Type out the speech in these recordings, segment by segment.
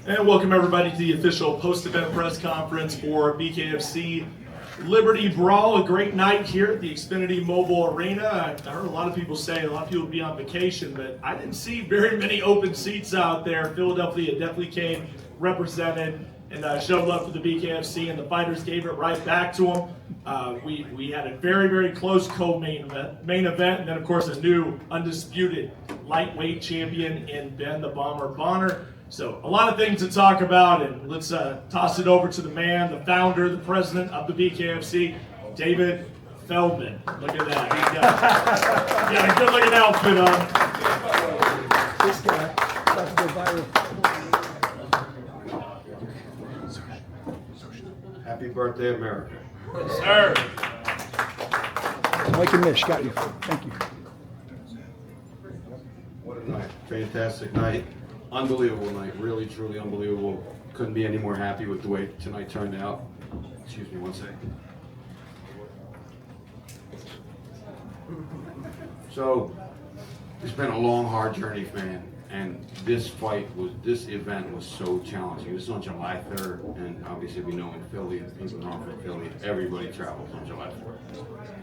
And welcome everybody to the official post-event press conference for BKFC Liberty Brawl. A great night here at the Xfinity Mobile Arena. I heard a lot of people say a lot of people would be on vacation, but I didn't see very many open seats out there. Philadelphia definitely came represented and showed love for the BKFC, and the fighters gave it right back to them. We had a very, very close co-main event, and then of course a new undisputed lightweight champion in Ben the Bomber Bonner. So a lot of things to talk about, and let's toss it over to the man, the founder, the president of the BKFC, David Feldman. Look at that. He's got a good-looking outfit on. This guy about to go viral. Happy birthday, America. Sir. Mike and Mitch got you. Thank you. What a night. Fantastic night. Unbelievable night. Really, truly unbelievable. Couldn't be any more happy with the way tonight turned out. Excuse me one second. So, it's been a long, hard journey, man. And this event was so challenging. This is on July 3rd, and obviously we know in Philly, people know from Philly, everybody travels on July 4th.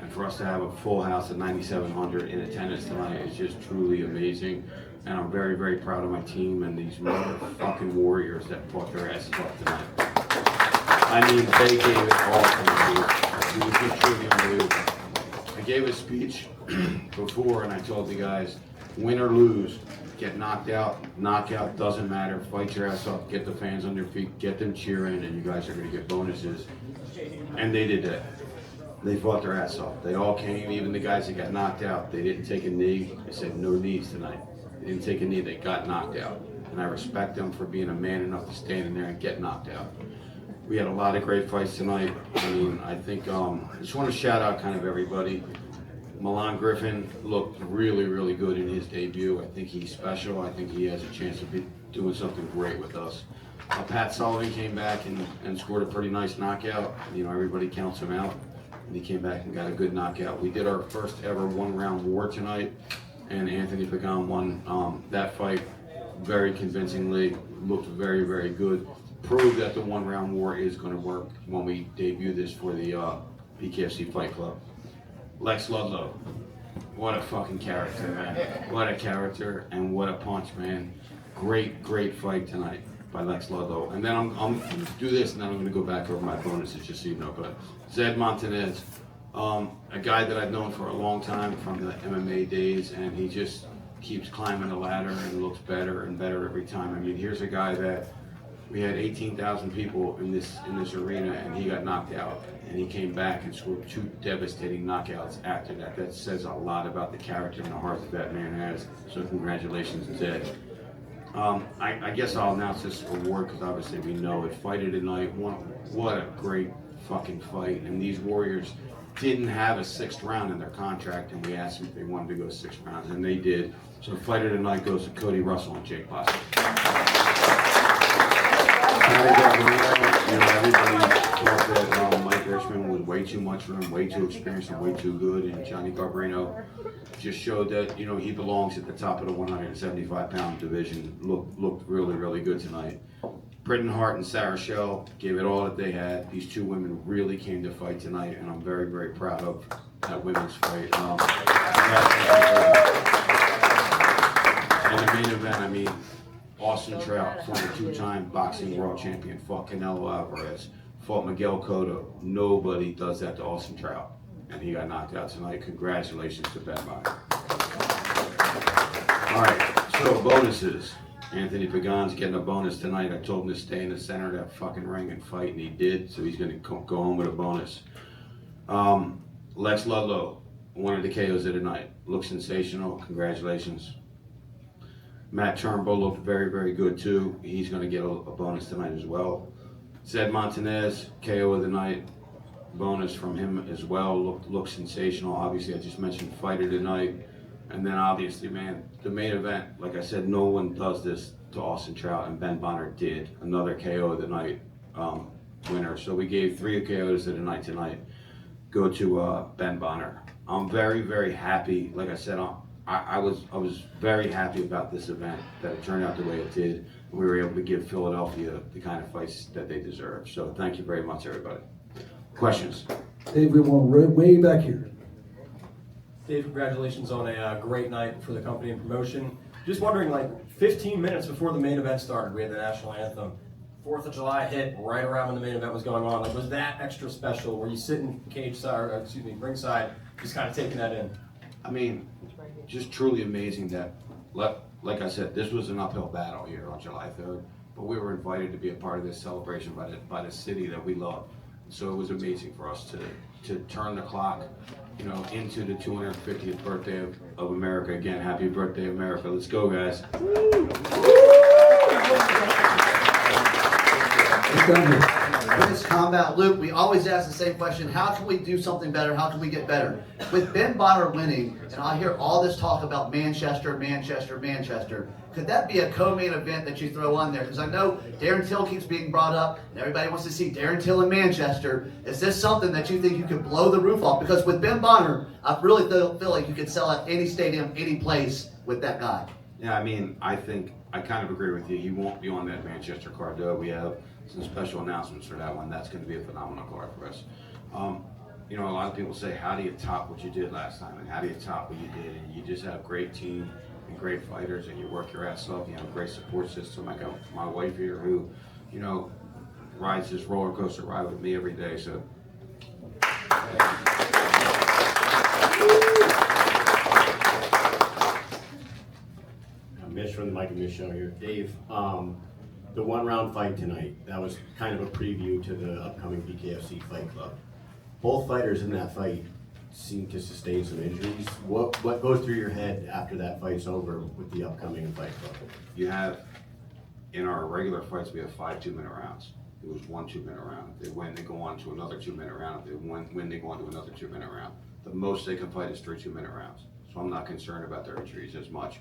And for us to have a full house of 9,700 in attendance tonight is just truly amazing. And I'm very, very proud of my team and these motherfucking warriors that fought their asses off tonight. I mean, they gave it all tonight. It was just truly unbelievable. I gave a speech before, and I told the guys, win or lose, get knocked out, knockout, doesn't matter, fight your ass off, get the fans on their feet, get them cheering, and you guys are going to get bonuses. And they did that. They fought their ass off. They all came, even the guys that got knocked out. They didn't take a knee. They said no knees tonight. They didn't take a knee, they got knocked out. And I respect them for being a man enough to stand in there and get knocked out. We had a lot of great fights tonight. I mean, I think, I just want to shout out kind of everybody. Milan Griffin looked really, really good in his debut. I think he's special. I think he has a chance of doing something great with us. Pat Sullivan came back and scored a pretty nice knockout. You know, everybody counts him out. And he came back and got a good knockout. We did our first ever one-round war tonight, and Anthony Pagan won that fight very convincingly. Looked very, very good. Proved that the one-round war is going to work when we debut this for the BKFC Fight Club. Lex Ludlow, what a fucking character, man. What a character and what a punch, man. Great, great fight tonight by Lex Ludlow. And then I'm going to do this, and then I'm going to go back over my bonuses just so you know. But Zed Montanez, a guy that I've known for a long time from the MMA days, and he just keeps climbing the ladder and looks better and better every time. I mean, here's a guy that we had 18,000 people in this arena, and he got knocked out. And he came back and scored 2 devastating knockouts after that. That says a lot about the character and the heart that that man has. So congratulations, Zed. I guess I'll announce this award because obviously we know it. Fight of the night. What a great fucking fight. And these warriors didn't have a 6th round in their contract, and we asked them if they wanted to go 6 rounds, and they did. So fight of the night goes to Cody Russell and Jake Bossett. Everybody thought that Mike Richmond was way too much for him, way too experienced and way too good, and Johnny Garbarino just showed that, you know, he belongs at the top of the 175-pound division. Looked really, really good tonight. Britton Hart and Sarah Shell gave it all that they had. These 2 women really came to fight tonight, and I'm very, very proud of that women's fight. And the main event, I mean, Austin Trout, former 2-time boxing world champion, fought Canelo Alvarez, fought Miguel Cotto. Nobody does that to Austin Trout, and he got knocked out tonight. Congratulations to Ben Bonner. All right, so bonuses. Anthony Pagan's getting a bonus tonight. I told him to stay in the center of that fucking ring and fight, and he did, so he's going to go home with a bonus. Lex Ludlow, one of the KOs of the night. Looks sensational. Congratulations. Matt Turnbull looked very, very good too. He's going to get a bonus tonight as well. Zed Montanez, KO of the night. Bonus from him as well. Looked sensational. Obviously, I just mentioned fight of the night. And then obviously, man, the main event, like I said, no one does this to Austin Trout, and Ben Bonner did. Another KO of the night winner. So we gave 3 KOs of the night tonight. Go to Ben Bonner. I'm very, very happy. Like I said, I was very happy about this event, that it turned out the way it did. we were able to give Philadelphia the kind of fights that they deserve. So thank you very much, everybody. Questions? Dave, we want way back here. Dave, congratulations on a great night for the company and promotion. Just wondering, like 15 minutes before the main event started, we had the national anthem. 4th of July hit right around when the main event was going on. Like, was that extra special? Were you sitting ringside, just kind of taking that in? I mean, just truly amazing that, like I said, this was an uphill battle here on July 3rd, but we were invited to be a part of this celebration by the city that we love. So it was amazing for us to turn the clock, into the 250th birthday of America. Again, happy birthday, America. Let's go, guys. Chris, Combat, Luke, we always ask the same question: how can we do something better? How can we get better? With Ben Bonner winning, and I hear all this talk about Manchester, could that be a co-main event that you throw on there? Because I know Darren Till keeps being brought up, and everybody wants to see Darren Till in Manchester. Is this something that you think you could blow the roof off? Because with Ben Bonner, I really feel like you could sell out any stadium, any place with that guy. Yeah, I mean, I think I kind of agree with you. He won't be on that Manchester card, though. We have some special announcements for that one. That's going to be a phenomenal card for us. A lot of people say, how do you top what you did last time? And how do you top what you did? And you just have a great team and great fighters, and you work your ass off. You have a great support system. I got my wife here who, rides this roller coaster ride with me every day. So. Mitch from the Mike and Mitch show here. Dave, the one-round fight tonight, that was kind of a preview to the upcoming BKFC Fight Club. Both fighters in that fight seem to sustain some injuries. What goes through your head after that fight's over with the upcoming Fight Club? You have, in our regular fights, we have 5 2-minute rounds. It was 1 2-minute round. If they win, they go on to another 2-minute round. If they win, they go on to another 2-minute round. The most they can fight is 3 2-minute rounds. So I'm not concerned about their injuries as much.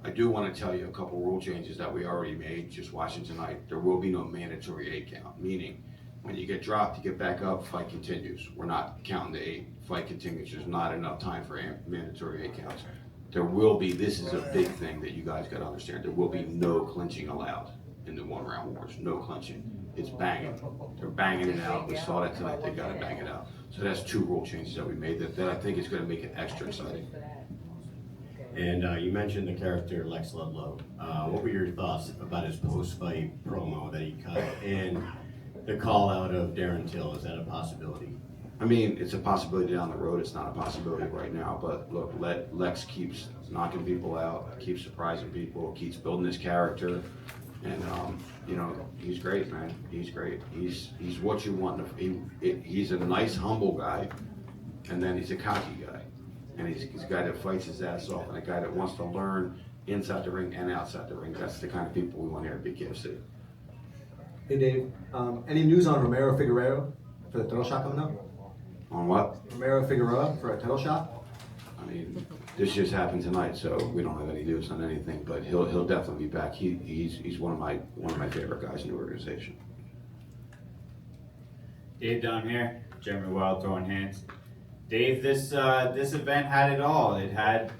I do want to tell you a couple rule changes that we already made just watching tonight. There will be no mandatory 8 count, meaning when you get dropped, you get back up, fight continues. We're not counting the 8, fight continues. There's not enough time for mandatory 8 counts. There will be, this is a big thing that you guys got to understand, there will be no clinching allowed in the one-round wars, no clinching. It's banging. They're banging it out. We saw that tonight, they got to bang it out. So that's 2 rule changes that we made that I think is going to make it extra exciting. And you mentioned the character Lex Ludlow. What were your thoughts about his post-fight promo that he cut and the call out of Darren Till? Is that a possibility? I mean, it's a possibility down the road. It's not a possibility right now. But look, Lex keeps knocking people out, keeps surprising people, keeps building his character, and he's great, man. He's great. He's what you want. He's a nice, humble guy, and then he's a cocky guy. And he's a guy that fights his ass off, and a guy that wants to learn inside the ring and outside the ring. That's the kind of people we want here at BKFC. Hey Dave, any news on Romero Figueroa for the title shot coming up? On what? Romero Figueroa for a title shot? I mean, this just happened tonight, so we don't have any news on anything. But he'll definitely be back. He's one of my favorite guys in the organization. Dave down here, Jeremy Wild throwing hands. Dave, this event had it all. It had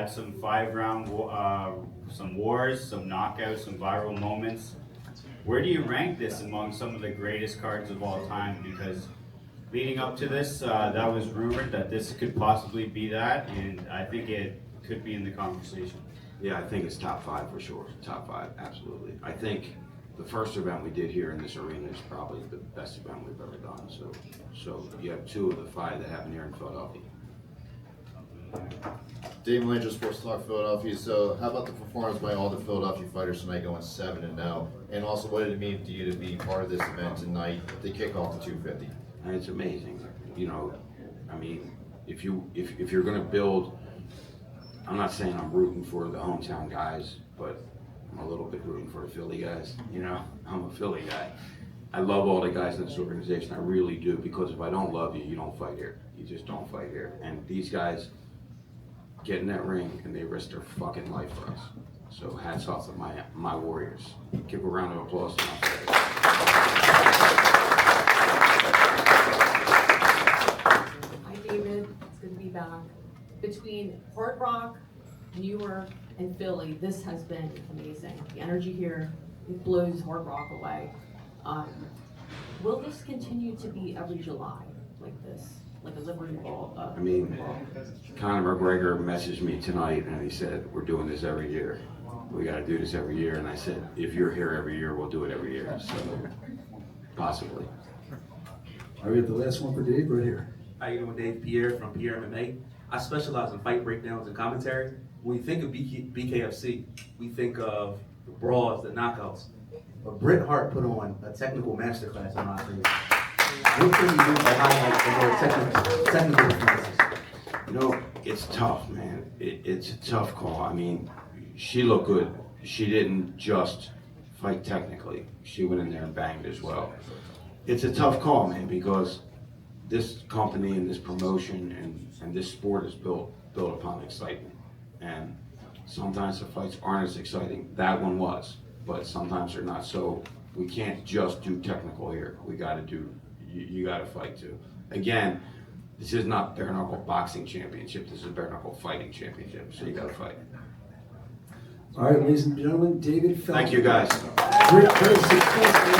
some 5-round, some wars, some knockouts, some viral moments. Where do you rank this among some of the greatest cards of all time? Because leading up to this, that was rumored that this could possibly be that, and I think it could be in the conversation. Yeah, I think it's top 5 for sure. Top 5, absolutely. I think the first event we did here in this arena is probably the best event we've ever done. So you have 2 of the 5 that happen here in Philadelphia. Dave Malandro, Sports Talk Philadelphia. So how about the performance by all the Philadelphia fighters tonight, going 7-0? And also, what did it mean to you to be part of this event tonight to kick off the 250? And it's amazing. I mean, if you're going to build, I'm not saying I'm rooting for the hometown guys, but I'm a little bit rooting for the Philly guys. I'm a Philly guy. I love all the guys in this organization. I really do, because if I don't love you, you don't fight here. You just don't fight here. And these guys get in that ring and they risk their fucking life for us. So hats off to my Warriors. Give a round of applause to them. Hi David, it's good to be back. Between Port Rock, Newark, and Philly, this has been amazing. The energy here it blows Hard Rock away. Will this continue to be every July like this, like a Liberty Brawl? I mean, Conor McGregor messaged me tonight and he said, we're doing this every year. We got to do this every year. And I said, if you're here every year, we'll do it every year. So, possibly. All right, the last one for Dave right here. How you doing, Dave? Pierre from Pierre MMA. I specialize in fight breakdowns and commentary. When we think of BKFC, we think of the brawls, the knockouts. But Bret Hart put on a technical masterclass in my opinion. What can you do to highlight the more technical differences? You know, it's tough, man. It's a tough call. I mean, she looked good. She didn't just fight technically. She went in there and banged as well. It's a tough call, man, because this company and this promotion and this sport is built upon excitement. And sometimes the fights aren't as exciting. That one was, but sometimes they're not. So we can't just do technical here. We got to do, you got to fight too. Again, this is not bare knuckle boxing championship. This is bare knuckle fighting championship. So you got to fight. All right, ladies and gentlemen, David Feldman. Thank you, guys. Very successful.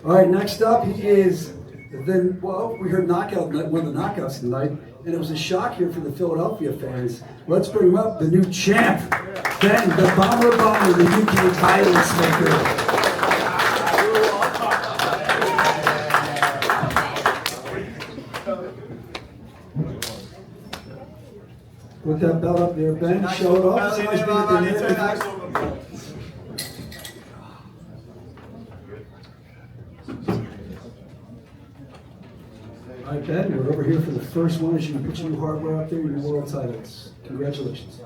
All right, next up, he is we heard knockout, one of the knockouts tonight, and it was a shock here for the Philadelphia fans. Let's bring him up, the new champ, Ben, the Bomber, the UK violence maker. Put that belt up there, Ben. Show it off. It's nice being at the All right, Ben, we're over here for the first one as you put your new hardware out there, your world titles. Congratulations.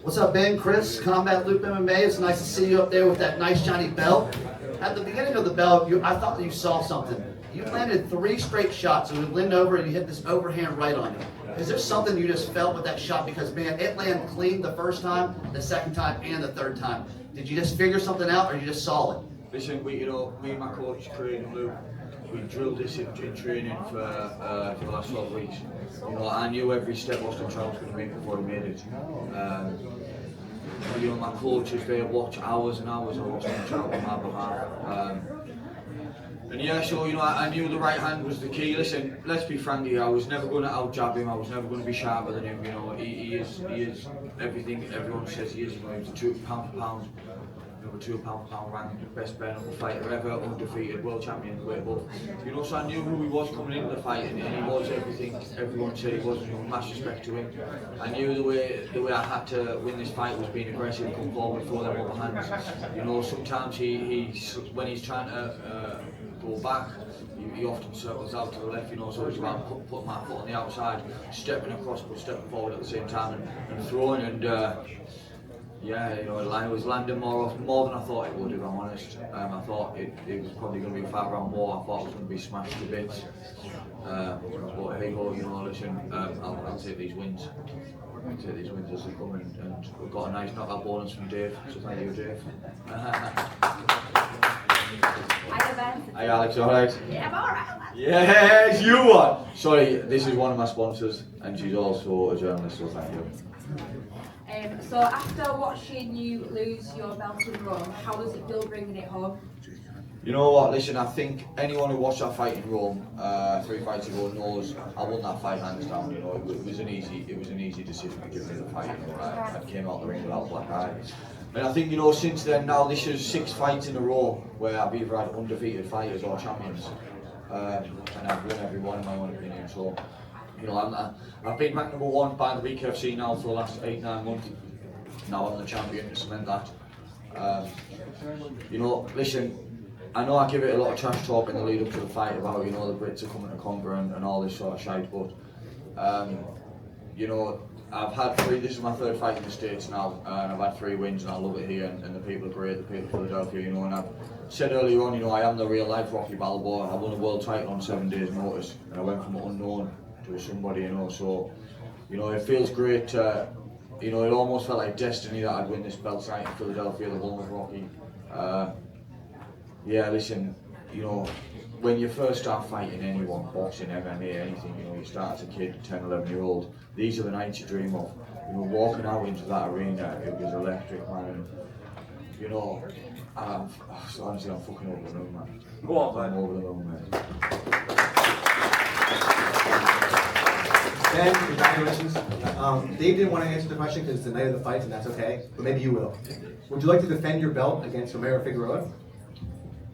What's up, Ben? Chris, Combat Loop MMA. It's nice to see you up there with that nice shiny belt. At the beginning of the belt, I thought that you saw something. You landed 3 straight shots, and you leaned over and you hit this overhand right on you. Is there something you just felt with that shot? Because, man, it landed clean the first time, the second time, and the third time. Did you just figure something out, or you just saw it? Listen, me and my coach, Craig and Luke, we drilled this in training for the last 12 weeks. I knew every step Austin Charles was going to make before he made it. My coaches, they watch hours and hours of Austin Charles on my behalf. I knew the right hand was the key. Listen, let's be frank here, I was never going to out-jab him, I was never going to be sharper than him. He is everything everyone says he is. He's the 2 pound for pound, number 2 pound for pound ranked, best bare knuckle fighter ever, undefeated, world champion, weight above. So I knew who he was coming into the fight, and he was everything everyone said he was. Mass respect to him. I knew the way I had to win this fight was being aggressive, come forward, throw them overhands. Sometimes when he's trying to go back, he often circles out to the left, so it's about putting my foot on the outside, stepping across but stepping forward at the same time and throwing, and it was landing more than I thought it would, if I'm honest. I thought it was probably going to be a 5-round war. I thought it was going to be smashed to bits. But hey ho, listen, I'll take these wins. I'll take these wins as they come, and we've got a nice knockout bonus from Dave, so thank you, Dave. Hi Alex, alright? Yeah, I'm alright. Yes, you are! Sorry, this is one of my sponsors, and she's also a journalist, so thank you. So after watching you lose your belt in Rome, how does it feel bringing it home? You know what, listen, I think anyone who watched that fight in Rome 3 fights ago knows I won that fight hands down. It was an easy decision to give me the fight. I came out the ring without a black eye. And I think, since then, now this is 6 fights in a row where I've either had undefeated fighters or champions. And I've won every one in my own opinion. So, I've been ranked number 1 by the BKFC now for the last 8-9 months. Now I'm the champion to cement that. Listen, I know I give it a lot of trash talk in the lead up to the fight about, the Brits are coming to conquer and all this sort of shite, but, I've had 3, this is my 3rd fight in the States now, and I've had 3 wins, and I love it here, and the people are great, the people of Philadelphia, and I've said earlier on, I am the real life Rocky Balboa. I won a world title on 7 days notice, and I went from unknown to somebody, so, it feels great, it almost felt like destiny that I'd win this belt tonight in Philadelphia, the home of Rocky. Listen, when you first start fighting anyone, boxing, MMA, anything, you know, you start as a kid, 10, 11-year-old, these are the nights you dream of. You know, walking out into that arena, it was electric, man. And, you know, honestly, I'm fucking over the moon, man. Go on, man. I'm over the moon, man. Ben, congratulations. Dave didn't want to answer the question because it's the night of the fight, and that's okay, but maybe you will. Would you like to defend your belt against Romero Figueroa?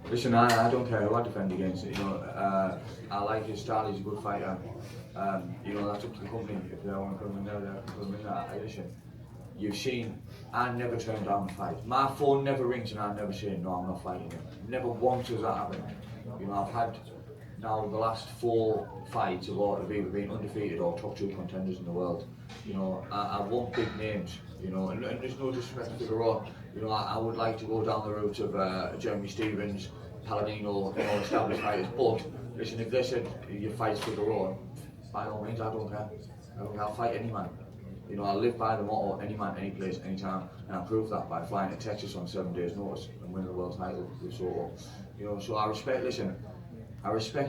Listen, I don't care who I defend against. You know, I like his style. He's a good fighter. You know, that's up to the company. If they want to put him in there, they put him in there. Listen, you've seen, I never turn down a fight. My phone never rings and I never say, no, I'm not fighting him. Never once has that happened. You know, I've had now the last 4 fights have either been undefeated or top 2 contenders in the world. You know, I want big names, you know, and there's no disrespect to Figueroa. You know, I would like to go down the route of Jeremy Stevens, Palladino, you know, established fighters. But listen, if they said you fight Figueroa, by all means, I don't care. I'll fight any man. You know, I live by the motto, any man, any place, any time, and I proved that by flying to Texas on 7 days' notice and winning the world title with Soto. You know, so I respect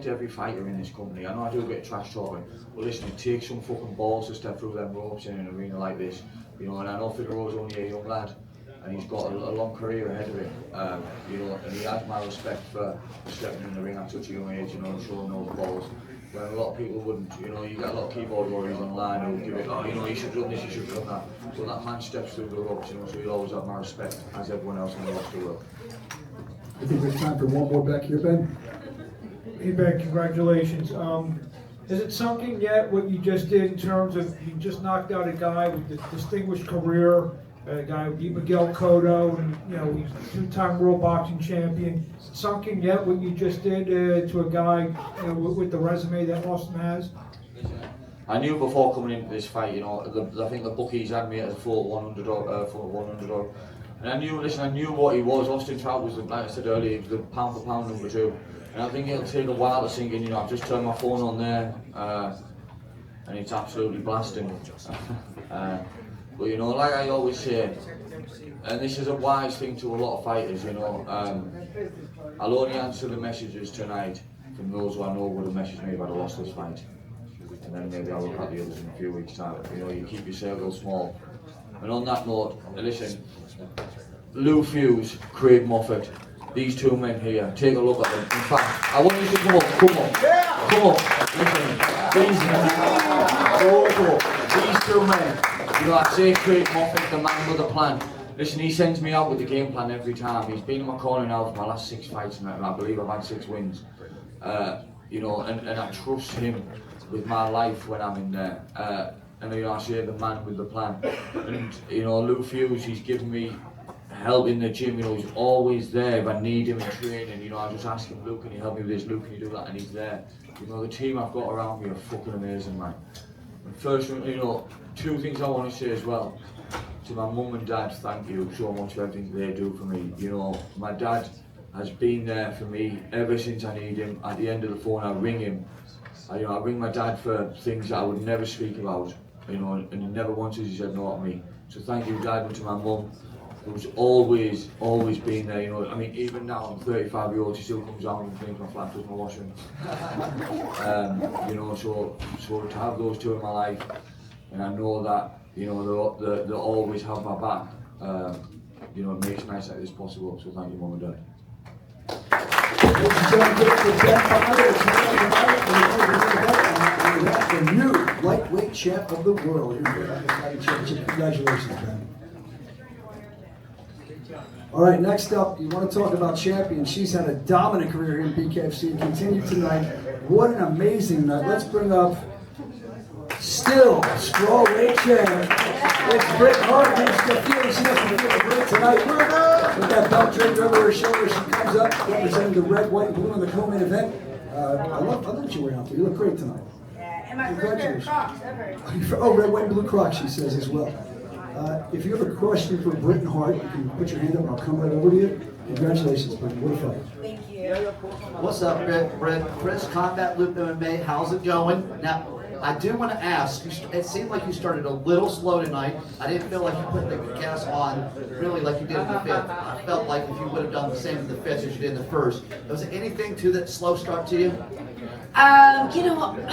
every fighter in this company. I know I do a bit of trash talking, but listen, it takes some fucking balls to step through them ropes in an arena like this. You know, and I know Figueroa's only a young lad, and he's got a long career ahead of him. You know, and he has my respect for stepping in the ring at such a young age, you know, and showing those balls. When a lot of people wouldn't, you know, you get a lot of keyboard warriors online who give it, oh, you know, you should have done this, you should have done that. So that man steps through the ropes, you know, so he'll always have my respect, as everyone else in the roster will. I think there's time for one more back here, Ben. Hey Ben, congratulations. Has it sunk in yet what you just did in terms of you just knocked out a guy with a distinguished career, a guy who beat Miguel Cotto, and you know he's a 2-time world boxing champion. Has it sunk in yet what you just did to a guy with the resume that Austin has? I knew before coming into this fight, you know, I think the bookies had me at a 4-1 underdog. And I knew what he was. Austin Trout was, like I said earlier, he was the pound for pound number 2. And I think it'll take a while to sink in. You know, I've just turned my phone on there, and it's absolutely blasting. But you know, like I always say, and this is a wise thing to a lot of fighters, you know, I'll only answer the messages tonight from those who I know would have messaged me if I'd have lost this fight. And then maybe I'll look at the others in a few weeks' time. You know, you keep your circle small. And on that note, listen, Lou Fuse, Craig Moffat, these 2 men here, take a look at them. In fact, I want you to come up. Listen, these 2 men, you know, I say Craig Moffat, the man with a plan. Listen, he sends me out with the game plan every time. He's been in my corner now for my last 6 fights, and I believe I've had 6 wins. You know, and I trust him with my life when I'm in there. And you know, I say the man with the plan. And you know, Lou Fuse, he's given me help in the gym, you know, he's always there if I need him in training. You know, I just ask him, Luke, can you help me with this? Luke, can you do that? And he's there. You know, the team I've got around me are fucking amazing, man. And first, you know, 2 things I want to say as well. To my mum and dad, thank you so much for everything they do for me. You know, my dad has been there for me ever since I need him. At the end of the phone, I ring him. You know, I ring my dad for things that I would never speak about. You know, and he never once has he said no to me. So thank you, Dad, and to my mum, who's always been there. You know, I mean, even now I'm 35 years old, she still comes down and cleans my flat, does my washing. You know, so to have those 2 in my life, and I know that, you know, they'll always have my back. You know, it makes nice that this possible. So thank you, Mum and Dad. The new lightweight champ of the world. Congratulations, Ben. All right, next up, you want to talk about champions. She's had a dominant career in BKFC and continued tonight. What an amazing night. Let's bring up still strawweight champ. It's Britt Hart. She doesn't feel great tonight. With that belt draped over her shoulder, she comes up representing the red, white, and blue in the co-main event. I love what you're wearing out there. You look great tonight. And my first pair of Crocs ever. Oh, red, white, and blue Crocs, she says as well. If you have a question for Britt Hart, you can put your hand up and I'll come right over to you. Congratulations, Britt. What a fight. Thank you. What's up, Britt? Chris, Combat Loop MMA. How's it going? Now, I do want to ask, it seemed like you started a little slow tonight. I didn't feel like you put the gas on really like you did in the fifth. I felt like if you would have done the same in the fifth as you did in the first. Was there anything to that slow start to you? You know,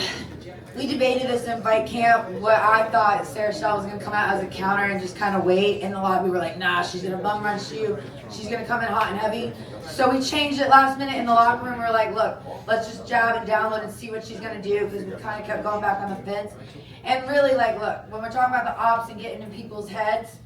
we debated this in fight camp. What I thought Sarah Shell was going to come out as a counter and just kind of wait. In the lobby, we were like, nah, she's going to bum rush you. She's going to come in hot and heavy. So we changed it last minute in the locker room. We were like, look, let's just jab and download and see what she's going to do, because we kind of kept going back on the fence. And really, like, look, when we're talking about the ops and getting in people's heads,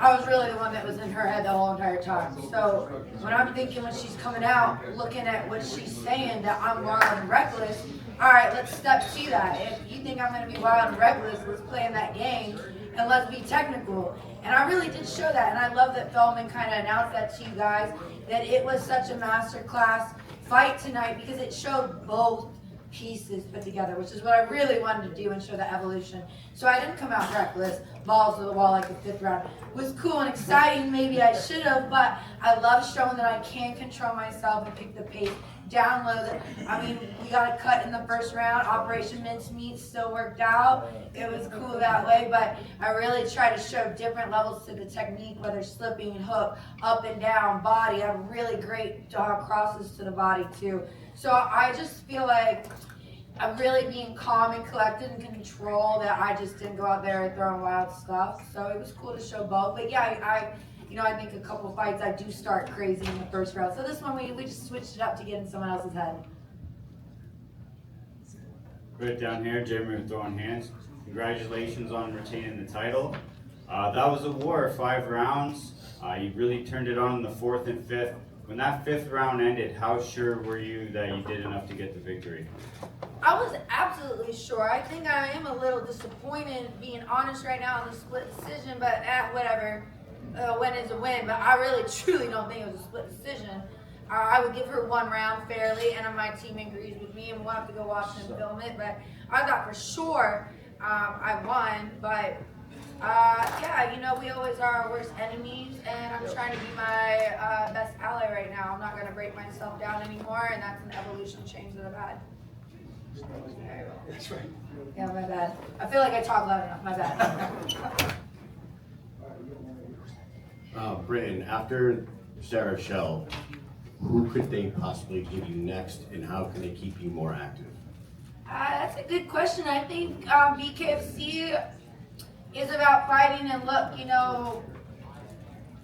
I was really the one that was in her head the whole entire time. So when I'm thinking when she's coming out, looking at what she's saying, that I'm wild and reckless, all right, let's step to that. If you think I'm going to be wild and reckless, let's play in that game and let's be technical. And I really did show that, and I love that Feldman kind of announced that to you guys, that it was such a masterclass fight tonight, because it showed both pieces put together, which is what I really wanted to do and show the evolution. So I didn't come out reckless, balls to the wall like the fifth round. It was cool and exciting, maybe I should have, but I love showing that I can control myself and pick the pace, download it. I mean, we got a cut in the first round, Operation Mincemeat still worked out. It was cool that way, but I really try to show different levels to the technique, whether slipping, hook, up and down, body. I have really great crosses to the body too. So I just feel like I'm really being calm and collected and control, that I just didn't go out there throwing wild stuff. So it was cool to show both. But yeah, I think a couple fights I do start crazy in the first round. So this one we just switched it up to get in someone else's head. Right down here, Jeremy with Throwing Hands. Congratulations on retaining the title. That was a war, 5 rounds. You really turned it on in the 4th and 5th. When that 5th round ended, how sure were you that you did enough to get the victory? I was absolutely sure. I think I am a little disappointed, being honest right now, on the split decision, but whatever. A win is a win, but I really truly don't think it was a split decision. I would give her 1 round fairly, and my team agrees with me, and we'll have to go watch and film it, but I thought for sure I won, but yeah, we always are our worst enemies, and I'm trying to be my best ally right now. I'm not going to break myself down anymore, and that's an evolution change that I've had. That's right. Yeah, my bad. I feel like I talk loud enough. My bad. Britton, after Sarah Shell, who could they possibly give you next, and how can they keep you more active? That's a good question. I think BKFC is about fighting, and look,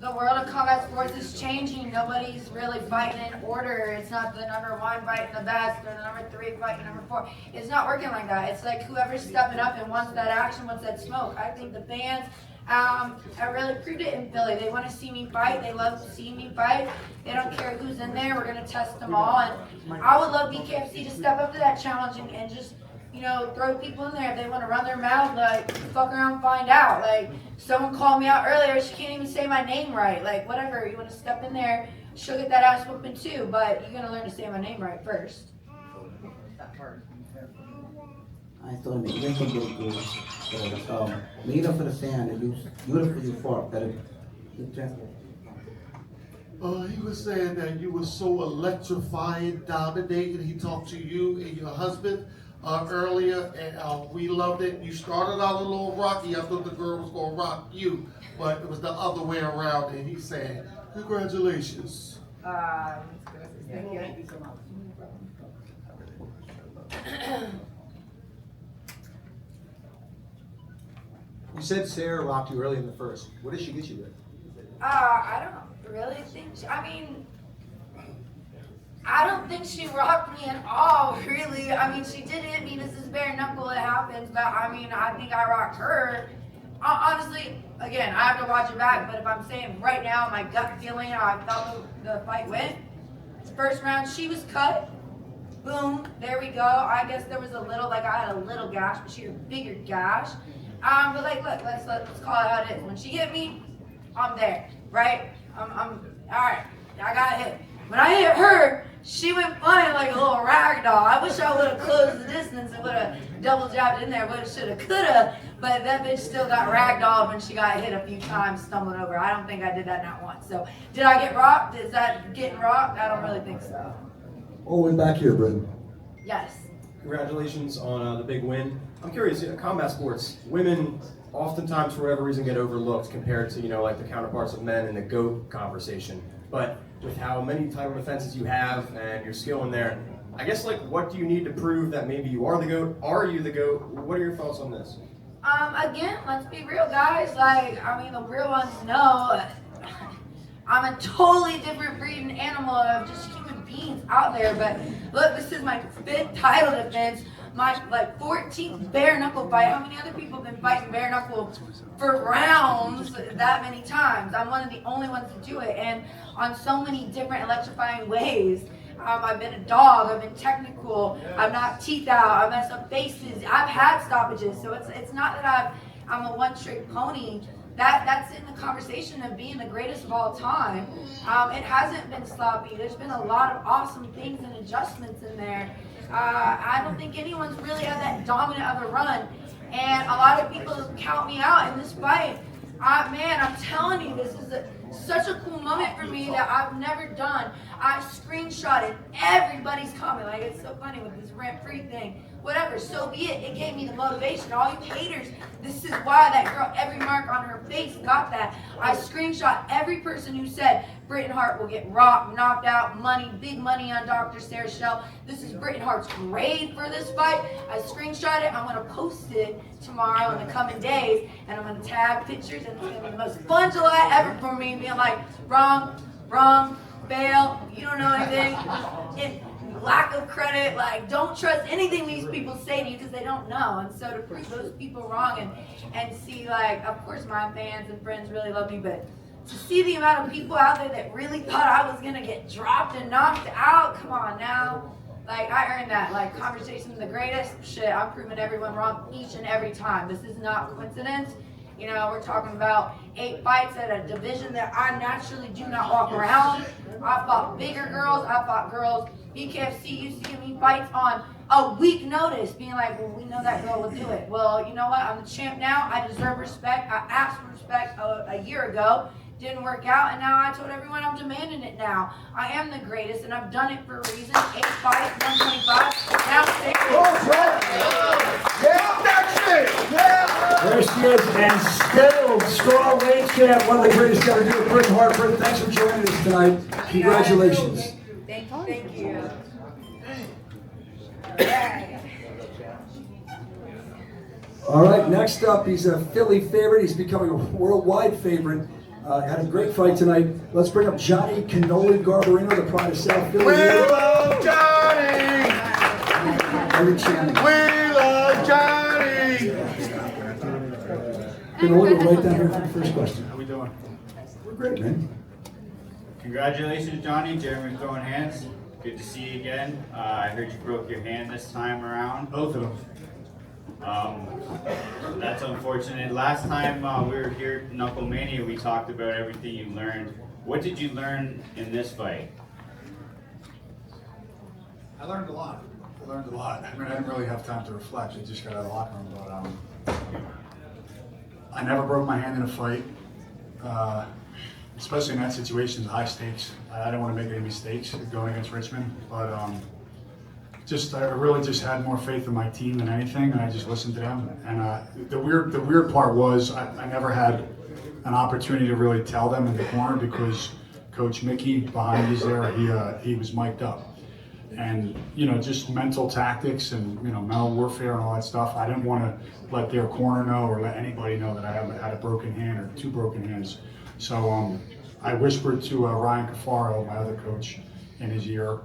the world of combat sports is changing. Nobody's really fighting in order. It's not the number 1 fighting the best or the number 3 fighting number 4. It's not working like that. It's like whoever's stepping up and wants that action, wants that smoke. I think the fans I really proved it in Philly. They want to see me fight. They love to see me fight. They don't care who's in there. We're going to test them all. And I would love BKFC to step up to that challenge and just, throw people in there. If they want to run their mouth, like, fuck around and find out. Like, someone called me out earlier. She can't even say my name right. Like, whatever. You want to step in there, she'll get that ass whooping too. But you're going to learn to say my name right first. I told him, you can do good. Leader for the fan, and you beautiful you fought. He was saying that you were so electrifying, dominating. He talked to you and your husband earlier, and we loved it. You started out a little rocky. I thought the girl was going to rock you, but it was the other way around, and he said, congratulations. Thank you. You said Sarah rocked you early in the first. What did she get you with? I don't really think I don't think she rocked me at all, really. I mean, she did hit me. This is bare knuckle. It happens. But, I think I rocked her. Honestly, again, I have to watch it back. But if I'm saying right now, my gut feeling, how I felt the fight went, first round, she was cut. Boom. There we go. I guess there was a little, I had a little gash, but she had a bigger gash. But look, let's call it how it is. When she hit me, I'm there, right? I'm all right. I got hit. When I hit her, she went flying like a little rag doll. I wish I would have closed the distance and would have double jabbed in there. Woulda, shoulda, coulda. But that bitch still got ragdolled when she got hit a few times, stumbling over. I don't think I did that not once. So, did I get rocked? Is that getting rocked? I don't really think so. Oh, we're back here, Britton. Yes. Congratulations on the big win. I'm curious, combat sports, women oftentimes for whatever reason get overlooked compared to, like the counterparts of men in the GOAT conversation. But with how many title defenses you have and your skill in there, I guess what do you need to prove that maybe you are the GOAT? Are you the GOAT? What are your thoughts on this? Again, let's be real, guys. The real ones know I'm a totally different breed and animal of just human beings out there. But look, this is my 5th title defense, my 14th bare knuckle fight. How many other people have been fighting bare knuckle for rounds that many times? I'm one of the only ones to do it, and on so many different electrifying ways. I've been a dog, I've been technical, I've knocked teeth out, I've messed up faces, I've had stoppages, so it's not that I'm a one-trick pony. That's in the conversation of being the greatest of all time. It hasn't been sloppy. There's been a lot of awesome things and adjustments in there. I don't think anyone's really had that dominant of a run, and a lot of people count me out in this fight. Man, I'm telling you, this is such a cool moment for me that I've never done. I screenshotted everybody's comment. It's so funny with this rent-free thing. Whatever, so be it. It gave me the motivation. All you haters, this is why that girl, every mark on her face got that. I screenshot every person who said Britton Hart will get rocked, knocked out, money, big money on Dr. Sarah Shell. This is Britton Hart's grade for this fight. I screenshot it. I'm going to post it tomorrow in the coming days, and I'm going to tag pictures, and it's going to be the most fun July ever for me, being like, wrong, fail, you don't know anything. Lack of credit, don't trust anything these people say to you because they don't know. And so to prove those people wrong and see, of course my fans and friends really love me, but to see the amount of people out there that really thought I was going to get dropped and knocked out, come on now. I earned that. Conversation's the greatest. Shit, I'm proving everyone wrong each and every time. This is not coincidence. We're talking about 8 fights at a division that I naturally do not walk around. I fought bigger girls. I fought girls. BKFC used to give me fights on a week notice, being like, well, we know that girl will do it. Well, you know what? I'm the champ now. I deserve respect. I asked for respect a year ago. Didn't work out, and now I told everyone I'm demanding it now. I am the greatest, and I've done it for a reason. 8 fights, 125. Now 6. Yeah, that's it. Yeah. There she is, and still strong weight champ, one of the greatest ever do it, Britton Hart. Britton, thanks for joining us tonight. Congratulations. Thank you. All right, next up, he's a Philly favorite. He's becoming a worldwide favorite. Had a great fight tonight. Let's bring up Johnny Cannoli Garbarino, the pride of South Philly. We love Johnny! We love Johnny! Cannoli, right down here for the first question. How we doing? We're great, man. Congratulations, Johnny. Jeremy throwing hands. Good to see you again. I heard you broke your hand this time around. Both of them. That's unfortunate. Last time we were here at Knuckle Mania, we talked about everything you learned. What did you learn in this fight? I learned a lot. I didn't really have time to reflect. I just got out of the locker room, but I never broke my hand in a fight. Especially in that situation, high stakes. I didn't want to make any mistakes going against Richmond, but I really just had more faith in my team than anything, and I just listened to them. And the weird part was I never had an opportunity to really tell them in the corner because Coach Mickey behind me there, he was mic'd up. And just mental tactics and mental warfare and all that stuff. I didn't want to let their corner know or let anybody know that I had a broken hand or 2 broken hands. So I whispered to Ryan Cafaro, my other coach, in his ear,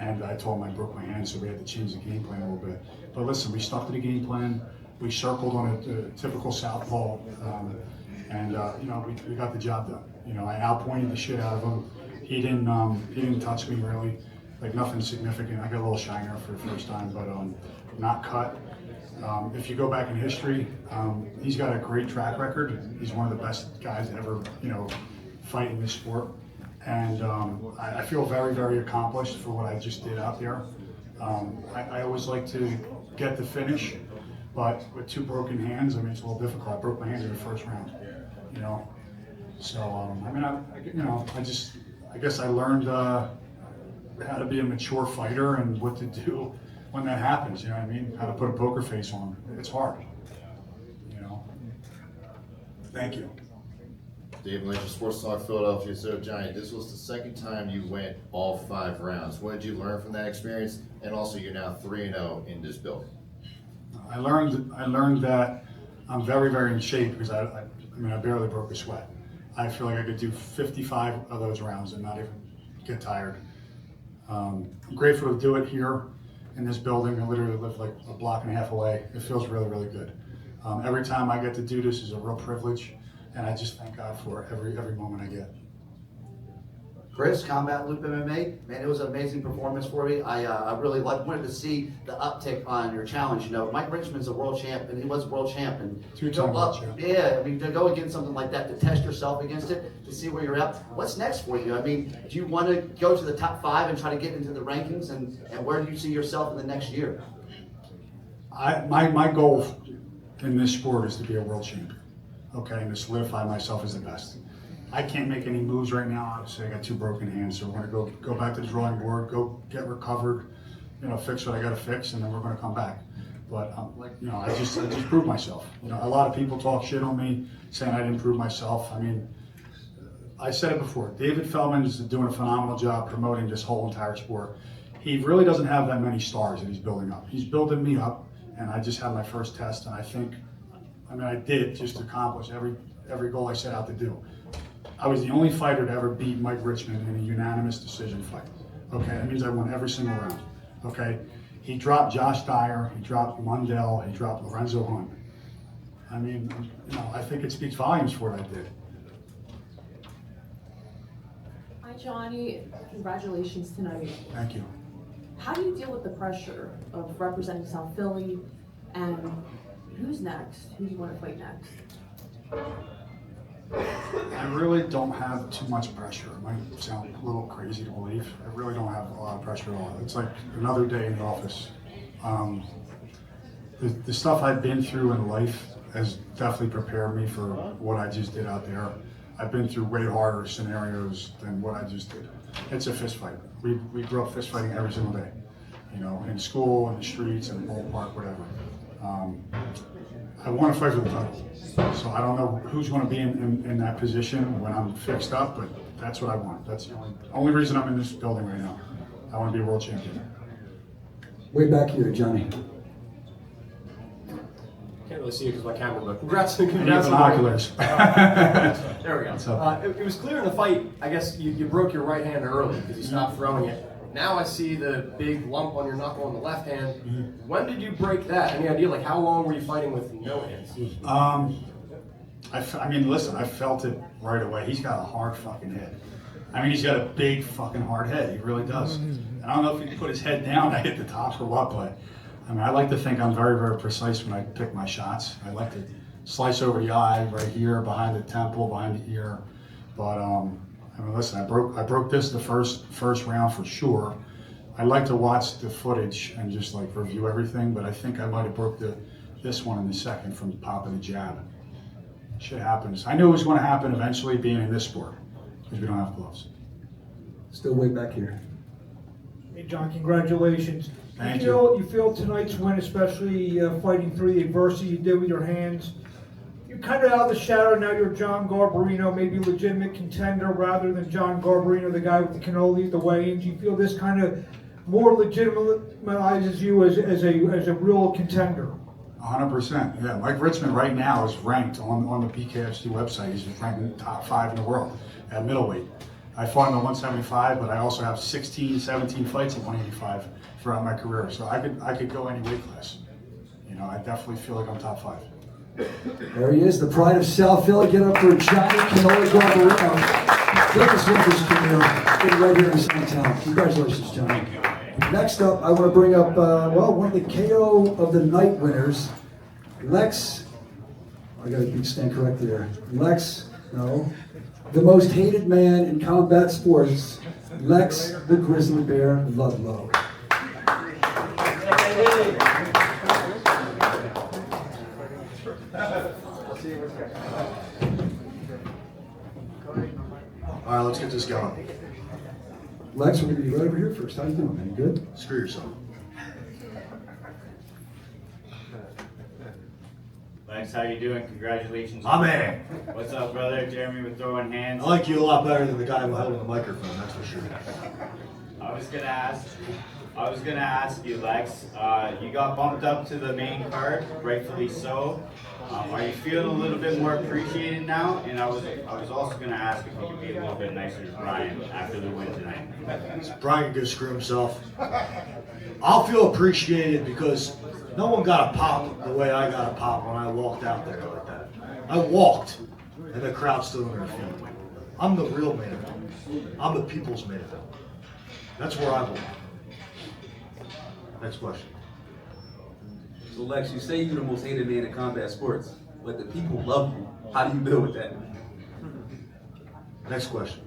and I told him I broke my hand, so we had to change the game plan a little bit. But listen, we stuck to the game plan. We circled on a typical southpaw, and we got the job done. I outpointed the shit out of him. He didn't touch me really, nothing significant. I got a little shiner for the first time, but not cut. If you go back in history, he's got a great track record. He's one of the best guys to ever, fight in this sport. And I feel very, very accomplished for what I just did out there. I always like to get the finish, but with 2 broken hands, it's a little difficult. I broke my hand in the first round, So, I guess I learned how to be a mature fighter and what to do when that happens, you know what I mean? How to put a poker face on. It's hard, you know? Thank you. Dave Lynch, Sports Talk Philadelphia. So, Johnny, this was the second time you went all 5 rounds. What did you learn from that experience? And also, you're now 3-0 in this building. I learned that I'm very, very in shape because I barely broke a sweat. I feel like I could do 55 of those rounds and not even get tired. I'm grateful to do it here in this building. I literally live like a block and a half away. It feels really, really good. Every time I get to do this is a real privilege, and I just thank God for every moment I get. Chris, Combat Loop MMA, man, it was an amazing performance for me. I really wanted to see the uptick on your challenge. You know, Mike Richmond's a world champ, and he was a world champ. And Two-time world champ. Yeah, I mean, to go against something like that, to test yourself against it, to see where you're at. What's next for you? I mean, do you want to go to the top 5 and try to get into the rankings? And where do you see yourself in the next year? My goal in this sport is to be a world champion, okay, and to solidify myself as the best. I can't make any moves right now. Obviously, I got 2 broken hands, so we're going to go back to the drawing board, go get recovered, you know, fix what I got to fix, and then we're going to come back. But you know, I just proved myself. You know, a lot of people talk shit on me, saying I didn't prove myself. I mean, I said it before. David Feldman is doing a phenomenal job promoting this whole entire sport. He really doesn't have that many stars that he's building up. He's building me up, and I just had my first test, and I did just accomplish every goal I set out to do. I was the only fighter to ever beat Mike Richmond in a unanimous decision fight. Okay, that means I won every single round. Okay, he dropped Josh Dyer, he dropped Mundell, he dropped Lorenzo Hunt. I mean, you know, I think it speaks volumes for what I did. Hi, Johnny. Congratulations tonight. Thank you. How do you deal with the pressure of representing South Philly, and who's next? Who do you want to fight next? I really don't have too much pressure. It might sound a little crazy to believe. I really don't have a lot of pressure at all. It's like another day in the office. The stuff I've been through in life has definitely prepared me for what I just did out there. I've been through way harder scenarios than what I just did. It's a fist fight. We grew up fist fighting every single day. You know, in school, in the streets, in the ballpark, whatever. I want to fight for the title. So I don't know who's going to be in that position when I'm fixed up, but that's what I want. That's the only reason I'm in this building right now. I want to be a world champion. Way back here, Johnny. Can't really see it because my camera, but congrats I need binoculars. There we go. What's up? It was clear in the fight, I guess you broke your right hand early because you stopped throwing it. Now I see the big lump on your knuckle on the left hand. Mm-hmm. When did you break that? Any idea, like how long were you fighting with no hands? I mean, listen, I felt it right away. He's got a hard fucking head. I mean, he's got a big fucking hard head. He really does. And I don't know if he can put his head down to hit the tops or what, but I mean, I like to think I'm very, very precise when I pick my shots. I like to slice over the eye right here, behind the temple, behind the ear. But I mean, listen, I broke this the first round for sure. I like to watch the footage and just like review everything, but I think I might have broke this one in the second from popping the jab. Shit happens. I knew it was going to happen eventually, being in this sport, because we don't have gloves. Still way back here. Hey, John, congratulations. Thank You feel tonight's win, especially fighting through the adversity you did with your hands, you're kind of out of the shadow now. You're John Garbarino, maybe legitimate contender rather than John Garbarino, the guy with the cannoli at the weigh-ins. You feel this kind of more legitimizes you as a real contender? 100%. Yeah, Mike Richmond right now is ranked on the BKFC website. He's ranked in the top 5 in the world at middleweight. I fought him at 175, but I also have 16, 17 fights at 185 throughout my career. So I could go any weight class. You know, I definitely feel like I'm top 5. There he is, the pride of South Philly. Get up for Johnny Cannoli Garbarino. Biggest win of his career, right here in Southtown. Congratulations, Johnny. Next up, I want to bring up, one of the KO of the night winners, Lex. I got to stand correctly there. The most hated man in combat sports, Lex the Grizzly Bear Ludlow. All right, let's get this going. Lex, we're going to be right over here first. How you doing, man? Good? Screw yourself. Lex, how you doing? Congratulations. My man. What's up, brother? Jeremy with Throwing Hands. I like you a lot better than the guy holding the microphone, that's for sure. I was gonna ask you, Lex. You got bumped up to the main card, rightfully so. Are you feeling a little bit more appreciated now? And I was also gonna ask if you could be a little bit nicer to Brian after the win tonight. Brian can go screw himself. I'll feel appreciated because no one got a pop the way I got a pop when I walked out there like that. I walked, and the crowd stood on their feet. I'm the real man. I'm the people's man. That's where I belong. Next question. So Lex, you say you're the most hated man in combat sports, but the people love you. How do you deal with that? Next question.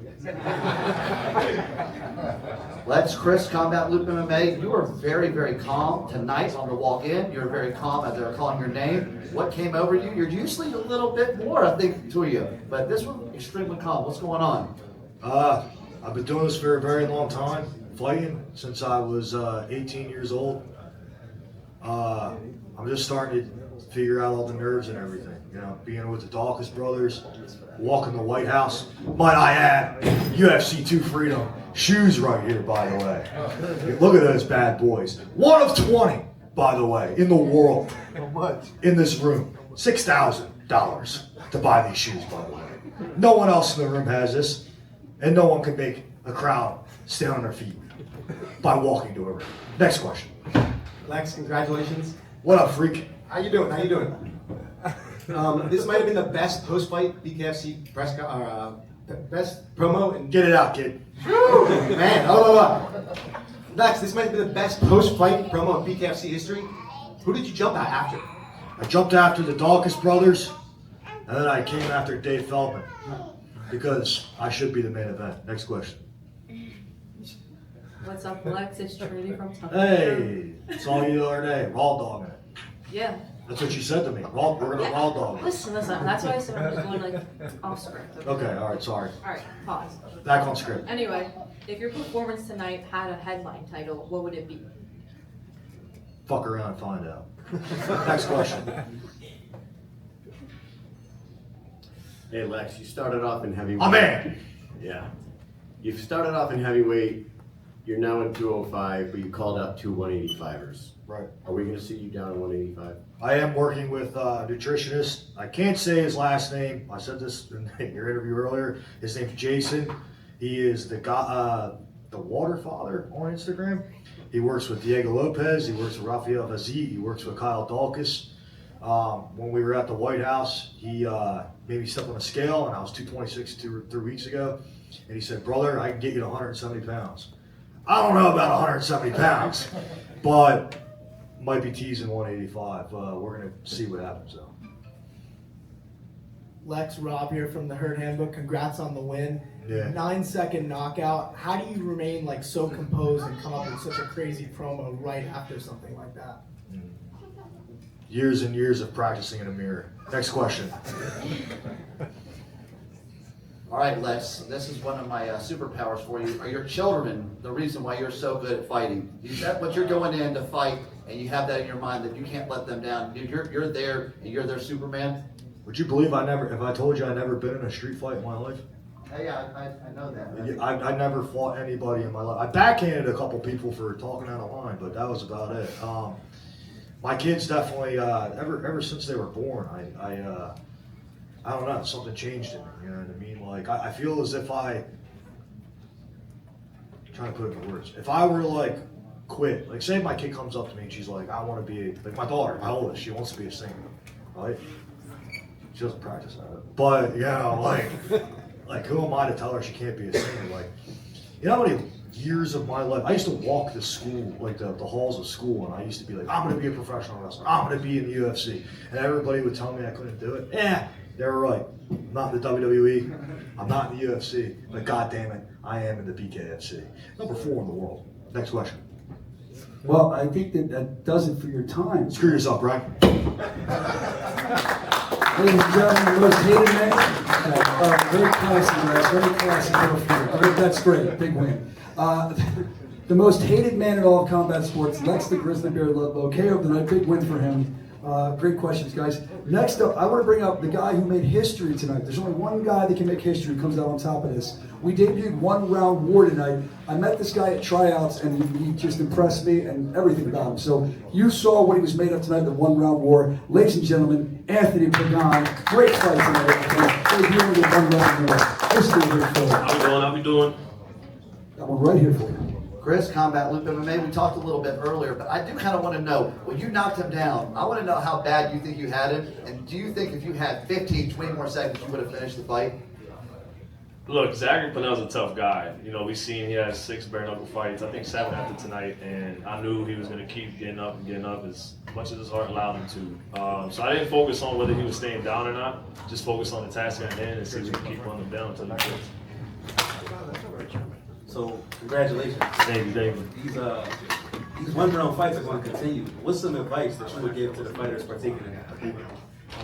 Lex, Chris, Combat Loop MMA, you were very, very calm tonight on the walk in. You were very calm as they were calling your name. What came over you? You're usually a little bit more, I think, to you. But this one, extremely calm. What's going on? I've been doing this for a very long time, fighting since I was 18 years old. I'm just starting to figure out all the nerves and everything. You know, being with the Dawkins brothers, walking the White House. Might I add, UFC 2 Freedom shoes right here, by the way. Look at those bad boys. One of 20, by the way, in the world. In this room. $6,000 to buy these shoes, by the way. No one else in the room has this, and no one can make a crowd stand on their feet by walking to a ring. Next question. Lex, congratulations. What up, freak? How you doing? How you doing? This might have been the best post-fight BKFC best promo. And get it out, kid. Man, hold on. Lex, this might have been the best post-fight promo in BKFC history. Who did you jump at after? I jumped after the Dawkins brothers, and then I came after Dave Feldman because I should be the main event. Next question. What's up, Lex? It's Trinity from Tucker. Hey, saw you the other day, raw dogging it. Yeah. That's what you said to me. We're gonna raw dog it. Listen. That's why I said I'm just going like off script. Okay, all right, sorry. All right, pause. Back on script. Anyway, if your performance tonight had a headline title, what would it be? Fuck around and find out. Next question. Hey Lex, you started off in heavyweight. My man. Yeah. You started off in heavyweight. You're now in 205, but you called out two 185ers. Right. Are we going to see you down in 185? I am working with a nutritionist. I can't say his last name. I said this in your interview earlier. His name's Jason. He is the guy, the Water Father on Instagram. He works with Diego Lopez. He works with Rafael Vazit. He works with Kyle Dawkins. When we were at the White House, he made me step on a scale, and I was 226 3 weeks ago. And he said, brother, I can get you to 170 pounds. I don't know about 170 pounds, but might be teasing 185. We're going to see what happens, though. Lex, Rob here from the Herd Handbook. Congrats on the win. Yeah. 9-second knockout. How do you remain like so composed and come up with such a crazy promo right after something like that? Years and years of practicing in a mirror. Next question. All right, Lex, this is one of my superpowers for you. Are your children the reason why you're so good at fighting? Is that what you're going in to fight, and you have that in your mind that you can't let them down? You're there, and you're their Superman? Would you believe if I told you I'd never been in a street fight in my life? Hey, I know that. I never fought anybody in my life. I backhanded a couple people for talking out of line, but that was about it. My kids definitely, ever since they were born, I don't know, something changed in me, you know what I mean? Like, I feel as if I'm trying to put it into words. If I were to, like, quit, like, say my kid comes up to me and she's like, I want to be, like, my daughter, my oldest, she wants to be a singer, right? She doesn't practice that. But, you know, like, who am I to tell her she can't be a singer? Like, you know how many years of my life, I used to walk to school, like the halls of school, and I used to be like, I'm going to be a professional wrestler. I'm going to be in the UFC. And everybody would tell me I couldn't do it. Yeah, they were right. I'm not in the WWE. I'm not in the UFC. But God damn it, I am in the BKFC. Number 4 in the world. Next question. Well, I think that does it for your time. Screw yourself, Brian. Ladies and gentlemen, the most hated man. Very classy, guys. Very classy performance. All right, that's great. Big win. The most hated man in all of combat sports, Lex the Grizzly Bear Ludlow. KO of the night. Big win for him. Great questions, guys. Next up, I want to bring up the guy who made history tonight. There's only one guy that can make history who comes out on top of this. We debuted one round war tonight. I met this guy at tryouts, and he just impressed me and everything about him. So you saw what he was made of tonight, the one round war. Ladies and gentlemen, Anthony Pagan. Great fight tonight. Debuting the one round war. This is a great fight. How we doing? Got one right here for you. Chris, Combat Loop MMA, we talked a little bit earlier, but I do kind of want to know, when you knocked him down, I want to know how bad you think you had it, and do you think if you had 15, 20 more seconds, you would have finished the fight? Look, Zachary Pinnell's a tough guy. You know, we've seen he has 6 bare knuckle fights, I think 7 after tonight, and I knew he was going to keep getting up as much as his heart allowed him to. So I didn't focus on whether he was staying down or not, just focus on the task at hand and see if we can keep running him down until he quits. So, congratulations. Thank you. These one-round fights are going to continue. What's some advice that you would give to the fighters partaking in it?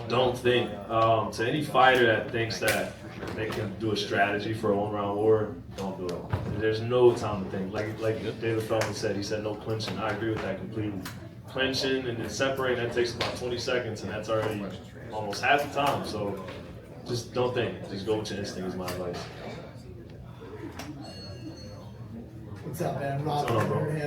Don't think. To any fighter that thinks that they can do a strategy for a one-round war, don't do it. There's no time to think. Like David Feldman said, he said no clinching. I agree with that completely. Clinching and then separating, that takes about 20 seconds, and that's already almost half the time. So just don't think. Just go with your instinct is my advice. What's up, man? Rob,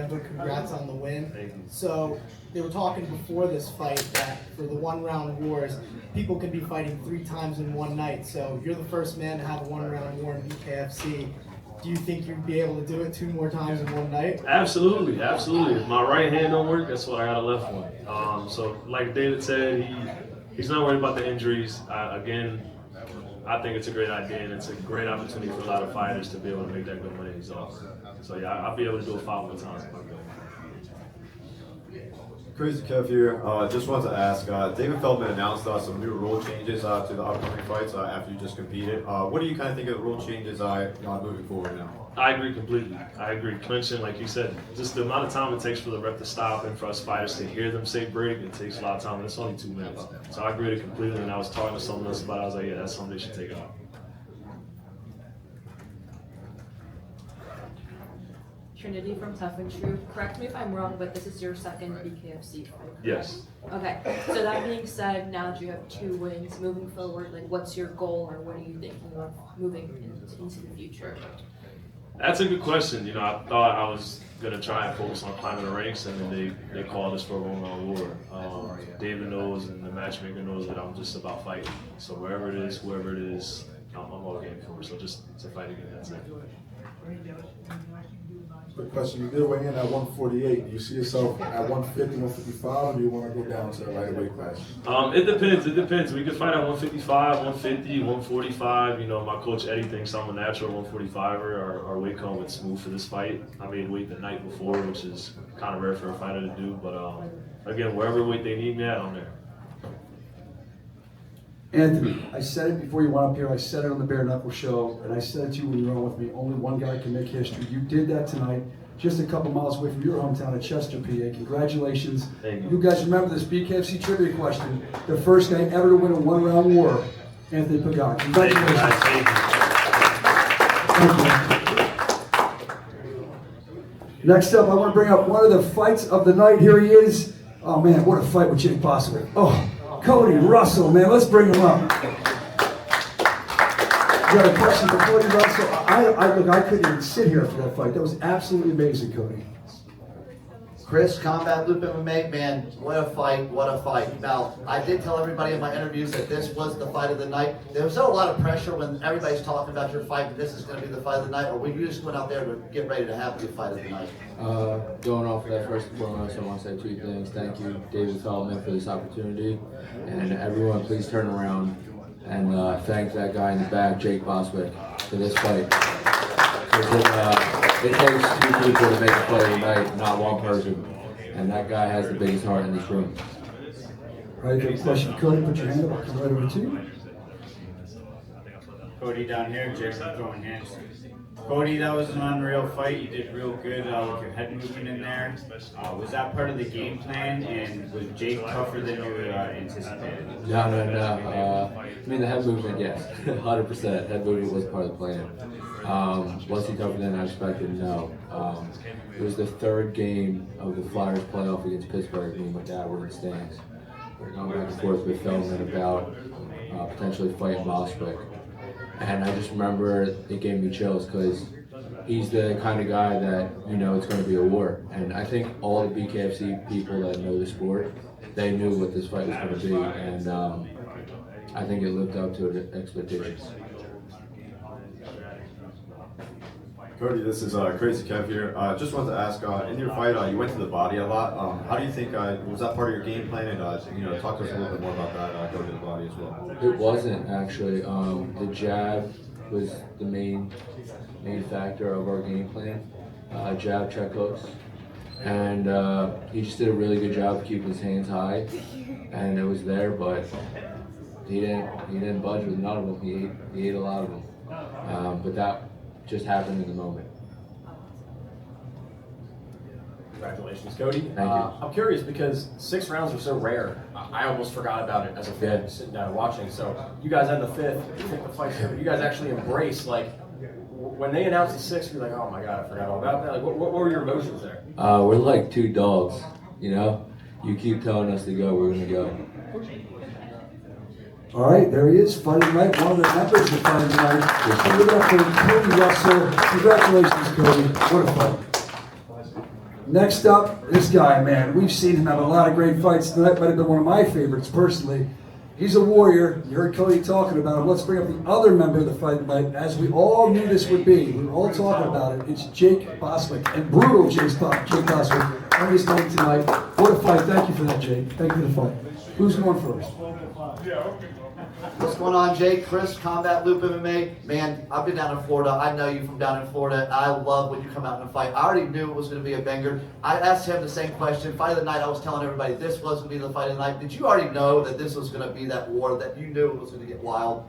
but congrats on the win. Thank you. So, they were talking before this fight that for the one-round wars, people can be fighting 3 times in one night. So, you're the first man to have a one-round war in BKFC. Do you think you'd be able to do it 2 more times in one night? Absolutely. If my right hand don't work, that's what I got a left one. So, like David said, he's not worried about the injuries. I think it's a great idea, and it's a great opportunity for a lot of fighters to be able to make that good money. So yeah, I'll be able to do it 5 more times if I go. Crazy Kev here. Just wanted to ask, David Feldman announced some new rule changes to the upcoming fights after you just competed. What do you kind of think of the rule changes moving forward now? I agree completely. I agree. Clinching, like you said, just the amount of time it takes for the ref to stop and for us fighters to hear them say break, it takes a lot of time. And it's only 2 minutes. So I agree with it completely. And I was talking to someone else about it. I was like, yeah, that's something they should take out. Trinity from Tough and True. Correct me if I'm wrong, but this is your second BKFC fight. Yes. Okay. So that being said, now that you have 2 wins, moving forward, like what's your goal or what are you thinking of moving into the future? That's a good question. You know, I thought I was gonna try and focus on climbing the ranks, and then they called us for a one-round war. David knows, and the matchmaker knows that I'm just about fighting. So wherever it is, whoever it is, I'm all game for. So just to fight again. That's it. Quick question, you did weigh in at 148. Do you see yourself at 150, 155, or do you want to go down to the lighter weight class? It depends. We could fight at 155, 150, 145. You know, my coach Eddie thinks I'm a natural 145er. Our weight cut went smooth for this fight. I made weight the night before, which is kind of rare for a fighter to do. But again, wherever weight they need me at, I'm there. Anthony, I said it before you went up here. I said it on the Bare Knuckle Show, and I said it to you when you were on with me. Only one guy can make history. You did that tonight, just a couple miles away from your hometown of Chester, PA. Congratulations. Thank you. You guys remember this BKFC trivia question. The first guy ever to win a one-round war, Anthony Pagan. Congratulations. Thank you. Next up, I want to bring up one of the fights of the night. Here he is. Oh, man, what a fight with Jake Boswick. Oh. Cody Russell, man, let's bring him up. You got a question for Cody Russell? I couldn't even sit here for that fight. That was absolutely amazing, Cody. Chris, Combat Loop MMA, man, what a fight, what a fight. Now, I did tell everybody in my interviews that this was the fight of the night. There was a lot of pressure when everybody's talking about your fight, and this is going to be the fight of the night, or we just went out there to get ready to have the fight of the night? Going off of that, first and foremost, I want to say 2 things. Thank you, David Feldman, for this opportunity. And everyone, please turn around and thank that guy in the back, Jake Boswick, for this fight. It takes 2 people to make a play tonight, not 1 person. And that guy has the biggest heart in this room. All right, good question. Cody, put your hand up. I'll come right over to you. Cody down here, Jason throwing hands. Cody, that was an unreal fight. You did real good with your head movement in there. Was that part of the game plan, and was Jake tougher than you anticipated? No. I mean, the head movement, yes, 100%. Head movement was part of the plan. Was he tougher than I expected? No. It was the 3rd game of the Flyers playoff against Pittsburgh. Me and my dad were in the stands. we're going back and forth with Feldman about potentially fighting Boswick. And I just remember it gave me chills because he's the kind of guy that, you know, it's going to be a war. And I think all the BKFC people that know the sport, they knew what this fight was going to be. And I think it lived up to the expectations. Cody, this is Crazy Kev here. Just wanted to ask, in your fight, you went to the body a lot. How do you think, was that part of your game plan? And, talk to us a little bit more about that, going to the body as well. It wasn't actually. The jab was the main factor of our game plan. Jab, check hooks. And he just did a really good job of keeping his hands high. And it was there, but he didn't budge with none of them. He ate a lot of them. But that just happened in the moment. Congratulations, Cody. Thank you. I'm curious because 6 rounds are so rare. I almost forgot about it as a fan sitting down and watching. So you guys end the 5th, you think the fight's over. You guys actually embrace, like, when they announced the 6th, you're like, oh my God, I forgot all about that. Like, what were your emotions there? We're like 2 dogs, you know? You keep telling us to go, we're gonna go. All right, there he is, fighting tonight. One of the members of fighting tonight. Give it up for Cody Russell. Congratulations, Cody. What a fight. Next up, this guy, man. We've seen him have a lot of great fights tonight. Might have been one of my favorites, personally. He's a warrior. You heard Cody talking about him. Let's bring up the other member of the fight tonight, as we all knew this would be. We were all talking about it. It's Jake Boswick, and brutal Jake Boswick on his night tonight. What a fight. Thank you for that, Jake. Thank you for the fight. Who's going first? What's going on, Jake? Chris, Combat Loop MMA. Man, I've been down in Florida. I know you from down in Florida. I love when you come out and fight. I already knew it was going to be a banger. I asked him the same question. Fight of the night, I was telling everybody this was going to be the fight of the night. Did you already know that this was going to be that war, that you knew it was going to get wild?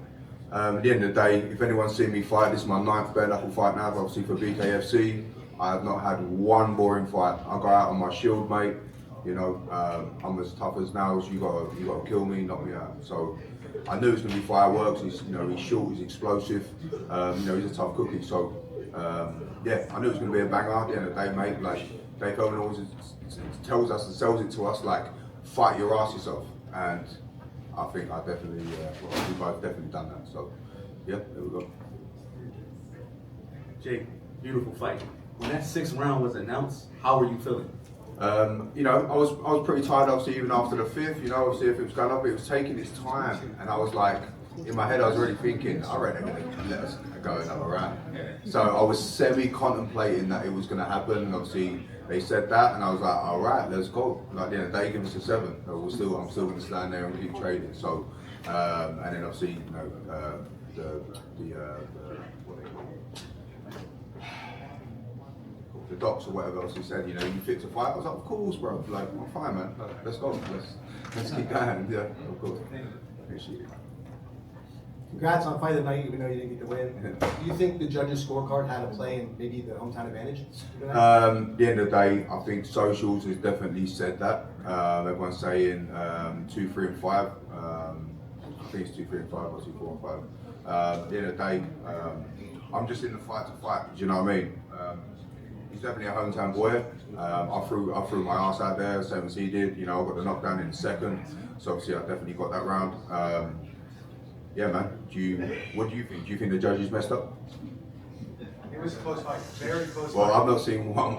At the end of the day, if anyone's seen me fight, this is my 9th bare knuckle fight now, obviously for BKFC. I have not had one boring fight. I go out on my shield, mate. You know, I'm as tough as nails. You gotta kill me, knock me out. So I knew it was gonna be fireworks. He's short, he's explosive. He's a tough cookie. So yeah, I knew it was gonna be a banger. At the end of the day, mate, like Dave Coleman always tells us and sells it to us like, fight your ass yourself. And I think I definitely, we've both definitely done that. So yeah, there we go. Jake, beautiful fight. When that 6th round was announced, how were you feeling? I was pretty tired, obviously, even after the 5th, obviously if it was going up, it was taking its time. And I was like, in my head, I was already thinking, I reckon they're going to let us go another round. So I was semi-contemplating that it was going to happen. And obviously they said that, and I was like, all right, let's go. Like, at the end of the day, give us a 7. I'm still going to stand there and keep trading. So, and then obviously, the docs or whatever else he said, you fit to fight. I was like, of course, bro. Like, I'm fine, man. Like, let's go. Let's keep going. Yeah, of course. Appreciate it. Congrats on fight of the night, even though you didn't get the win. Do you think the judges' scorecard had a play in maybe the hometown advantage? At the end of the day, I think socials has definitely said that. Everyone's saying 2, 3, and 5. I think it's 2, 3, and 5 or 2, 4, and 5. At the end of the day, I'm just in the fight to fight. Do you know what I mean? He's definitely a hometown boy. I threw my ass out there, same as he did. I got the knockdown in the 2nd, so obviously I definitely got that round. Yeah, man. What do you think? Do you think the judges messed up? It was a close fight, very close Well, fight. I've not seen one.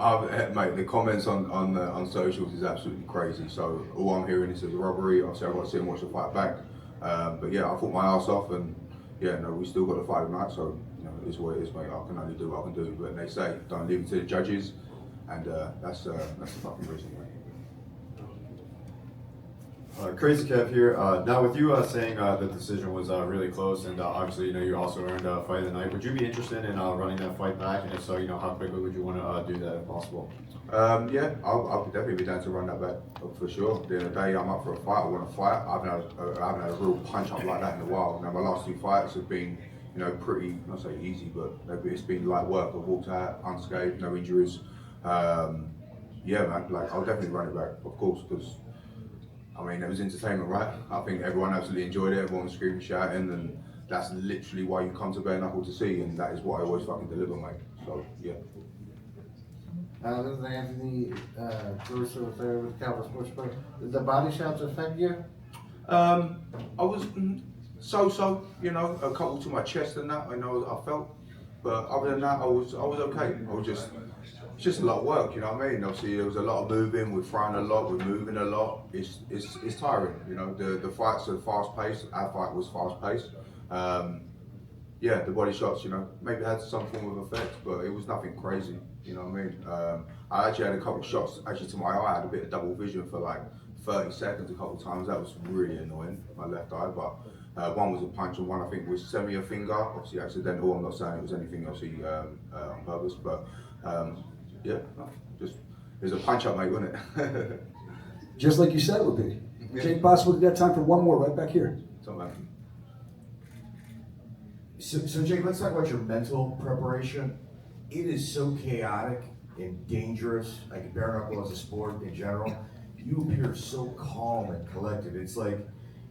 Mate, the comments on socials is absolutely crazy. So all I'm hearing is a robbery. Obviously, I've got to sit and watch the fight back. But yeah, I fought my ass off, and yeah, no, we still got the fight tonight. So it is what it is, mate. I can only do what I can do. But they say don't leave it to the judges, and that's the fucking reason, mate. Crazy Kev here. Now with you saying the decision was really close, and obviously you also earned a fight of the night. Would you be interested in running that fight back? And if so, how quickly would you want to do that if possible? Yeah, I'll definitely be down to run that back for sure. At the end of the day, I'm up for a fight. I want to fight. I haven't had a real punch up like that in a while. Now my last 2 fights have been pretty, not say easy, but it's been light work. I've walked out unscathed, no injuries. Yeah, man, like I'll definitely run it back, of course, because it was entertainment, right? I think everyone absolutely enjoyed it. Everyone was screaming, shouting, and that's literally why you come to bare knuckle to see, and that is what I always fucking deliver, mate. So yeah. This is Anthony Caruso there with Calvin Sportsbook. Did the body shots affect you? I was so, you know, a couple to my chest and that, I know I felt. But other than that, I was okay. I was just a lot of work, you know what I mean? Obviously, there was a lot of moving, we're throwing a lot, we're moving a lot. It's tiring, you know. The fights are fast paced. Our fight was fast paced. Yeah, the body shots, you know, maybe had some form of effect, but it was nothing crazy, you know what I mean? I actually had a couple of shots actually to my eye. I had a bit of double vision for like 30 seconds a couple of times. That was really annoying, my left eye, but one was a punch and one I think was semi a finger, obviously accidental. I'm not saying it was anything obviously on purpose, but yeah, no, just it was a punch up, mate, wasn't it? Just like you said it would be. Jake Boswell, we got time for one more right back here. So Jake, let's talk about your mental preparation. It is so chaotic and dangerous, like bare knuckle as a sport in general. You appear so calm and collected. It's like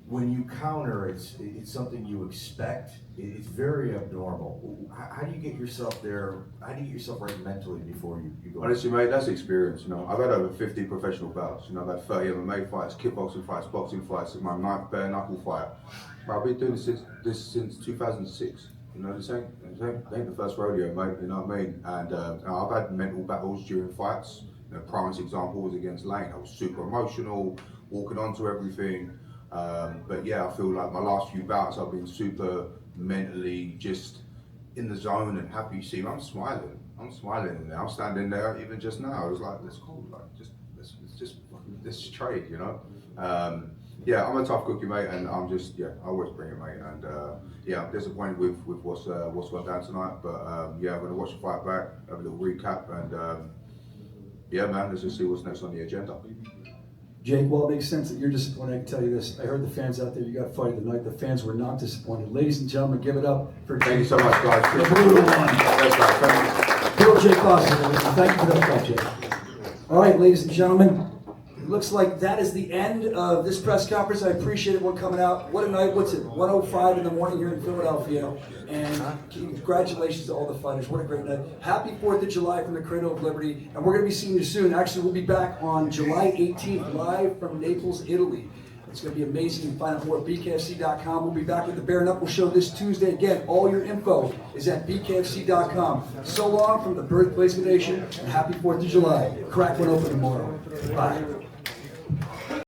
when you counter, it's something you expect. It's very abnormal. How do you get yourself there? How do you get yourself right mentally before you go? Honestly, mate, that's experience. You know, I've had over 50 professional bouts. You know, I've had 30 MMA fights, kickboxing fights, boxing fights. My 9th bare knuckle fight. I've been doing this since 2006. You know what I'm saying? It ain't the first rodeo, mate. You know what I mean? And I've had mental battles during fights. You know, prime example was against Lane. I was super emotional, walking onto everything. But yeah, I feel like my last few bouts, I've been super mentally just in the zone and happy. You see, I'm smiling in there. I'm standing there even just now. I was like, let's go, like let's trade, you know. Yeah, I'm a tough cookie, mate, and I'm just, yeah, I always bring it, mate, and yeah, I'm disappointed with what's gone down tonight, but yeah, I'm gonna watch the fight back, have a little recap, and yeah, man, let's just see what's next on the agenda. Jake, well, it makes sense that you're disappointed. I can tell you this. I heard the fans out there, you got fight of the night. The fans were not disappointed. Ladies and gentlemen, give it up for Thank you so much, guys. Bill Jake Boston. Thank you for that fight, Jake. All right, ladies and gentlemen, it looks like that is the end of this press conference. I appreciate everyone coming out. What a night. What's it? 1:05 in the morning here in Philadelphia. And congratulations to all the fighters. What a great night. Happy 4th of July from the Cradle of Liberty. And we're going to be seeing you soon. Actually, we'll be back on July 18th, live from Naples, Italy. It's going to be amazing. You can find out more at BKFC.com. We'll be back with the Bare Knuckle Show this Tuesday. Again, all your info is at BKFC.com. So long from the birthplace of the nation, and happy 4th of July. Crack one open tomorrow. Bye.